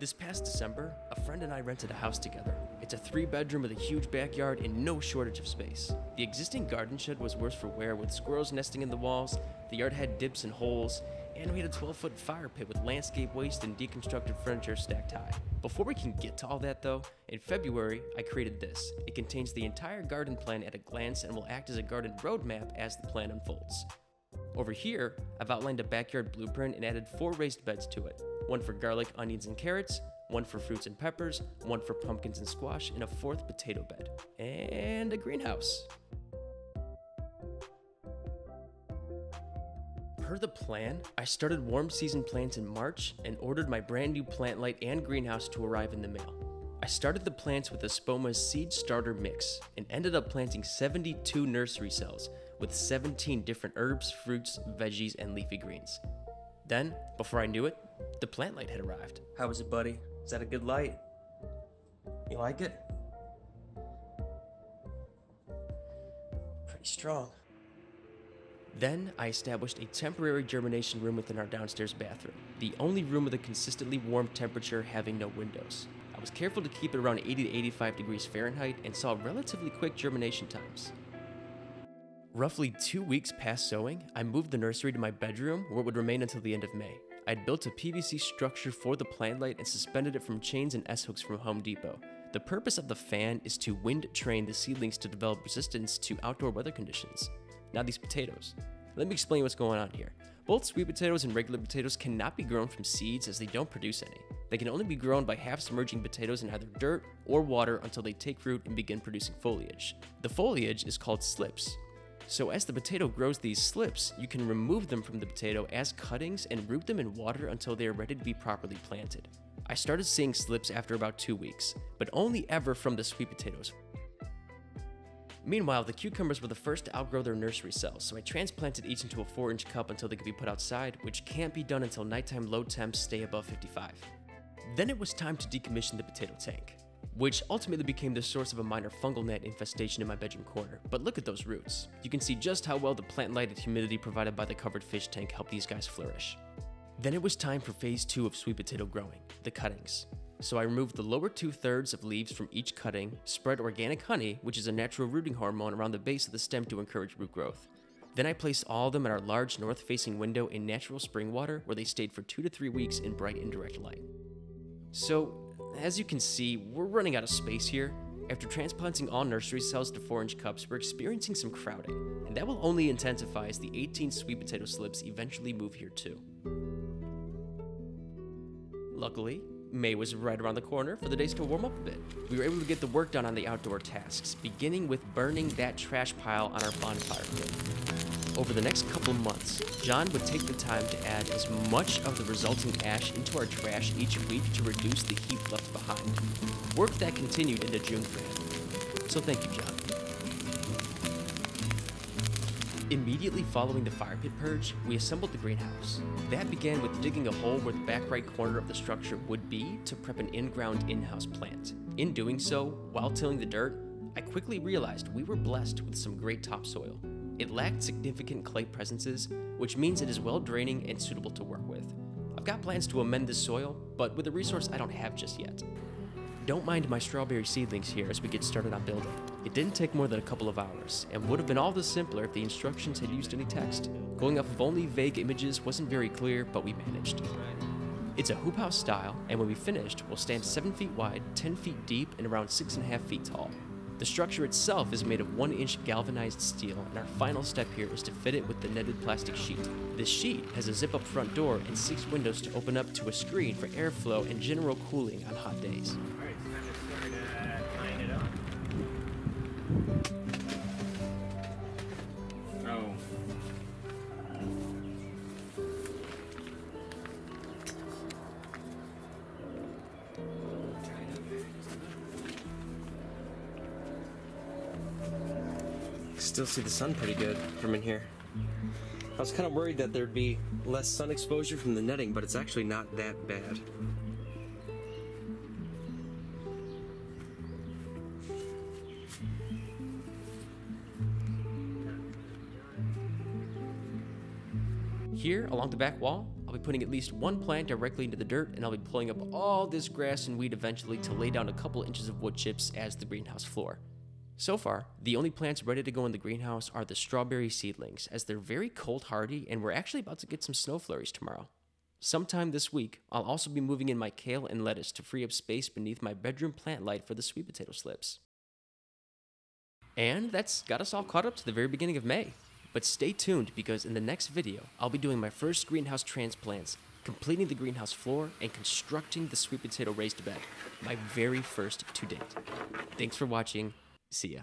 This past December, a friend and I rented a house together. It's a 3-bedroom with a huge backyard and no shortage of space. The existing garden shed was worse for wear, with squirrels nesting in the walls, the yard had dips and holes, and we had a 12-foot fire pit with landscape waste and deconstructed furniture stacked high. Before we can get to all that though, in February, I created this. It contains the entire garden plan at a glance and will act as a garden roadmap as the plan unfolds. Over here, I've outlined a backyard blueprint and added 4 raised beds to it. One for garlic, onions, and carrots, one for fruits and peppers, one for pumpkins and squash, and a 4th potato bed. And a greenhouse. Per the plan, I started warm season plants in March and ordered my brand new plant light and greenhouse to arrive in the mail. I started the plants with Espoma's seed starter mix and ended up planting 72 nursery cells with 17 different herbs, fruits, veggies, and leafy greens. Then, before I knew it, the plant light had arrived. How was it, buddy? Is that a good light? You like it? Pretty strong. Then, I established a temporary germination room within our downstairs bathroom, the only room with a consistently warm temperature having no windows. I was careful to keep it around 80 to 85 degrees Fahrenheit and saw relatively quick germination times. Roughly 2 weeks past sowing, I moved the nursery to my bedroom where it would remain until the end of May. I had built a PVC structure for the plant light and suspended it from chains and S-hooks from Home Depot. The purpose of the fan is to wind train the seedlings to develop resistance to outdoor weather conditions. Now these potatoes. Let me explain what's going on here. Both sweet potatoes and regular potatoes cannot be grown from seeds as they don't produce any. They can only be grown by half-submerging potatoes in either dirt or water until they take root and begin producing foliage. The foliage is called slips. So as the potato grows these slips, you can remove them from the potato as cuttings and root them in water until they are ready to be properly planted. I started seeing slips after about 2 weeks, but only ever from the sweet potatoes. Meanwhile, the cucumbers were the first to outgrow their nursery cells, so I transplanted each into a 4-inch cup until they could be put outside, which can't be done until nighttime low temps stay above 55. Then it was time to decommission the potato tank, which ultimately became the source of a minor fungal gnat infestation in my bedroom corner. But look at those roots. You can see just how well the plant light and humidity provided by the covered fish tank helped these guys flourish. Then it was time for phase 2 of sweet potato growing, the cuttings. So I removed the lower 2/3 of leaves from each cutting, spread organic honey, which is a natural rooting hormone, around the base of the stem to encourage root growth. Then I placed all of them in our large north-facing window in natural spring water, where they stayed for 2 to 3 weeks in bright indirect light. So, as you can see, we're running out of space here. After transplanting all nursery cells to 4-inch cups, we're experiencing some crowding, and that will only intensify as the 18 sweet potato slips eventually move here too. Luckily, May was right around the corner for the days to warm up a bit. We were able to get the work done on the outdoor tasks, beginning with burning that trash pile on our bonfire pit. Over the next couple of months, John would take the time to add as much of the resulting ash into our trash each week to reduce the heat left behind. Work that continued into June for him. So thank you, John. Immediately following the fire pit purge, we assembled the greenhouse. That began with digging a hole where the back right corner of the structure would be to prep an in-ground in-house plant. In doing so, while tilling the dirt, I quickly realized we were blessed with some great topsoil. It lacked significant clay presences, which means it is well draining and suitable to work with. I've got plans to amend this soil, but with a resource I don't have just yet. Don't mind my strawberry seedlings here as we get started on building. It didn't take more than a couple of hours, and would have been all the simpler if the instructions had used any text. Going off of only vague images wasn't very clear, but we managed. It's a hoop house style, and when we finished, we'll stand 7 feet wide, 10 feet deep, and around 6.5 feet tall. The structure itself is made of 1-inch galvanized steel, and our final step here is to fit it with the netted plastic sheet. This sheet has a zip-up front door and 6 windows to open up to a screen for airflow and general cooling on hot days. Alright, it's time to start tying it up. Oh. Still see the sun pretty good from in here. I was kind of worried that there'd be less sun exposure from the netting, but it's actually not that bad. Here, along the back wall, I'll be be putting at least one plant directly into the dirt, and I'll be pulling up all this grass and weed eventually to lay down a couple inches of wood chips as the greenhouse floor. So far, the only plants ready to go in the greenhouse are the strawberry seedlings, as they're very cold hardy and we're actually about to get some snow flurries tomorrow. Sometime this week, I'll also be moving in my kale and lettuce to free up space beneath my bedroom plant light for the sweet potato slips. And that's got us all caught up to the very beginning of May. But stay tuned, because in the next video, I'll be doing my first greenhouse transplants, completing the greenhouse floor, and constructing the sweet potato raised bed, my very first to date. Thanks for watching. See ya.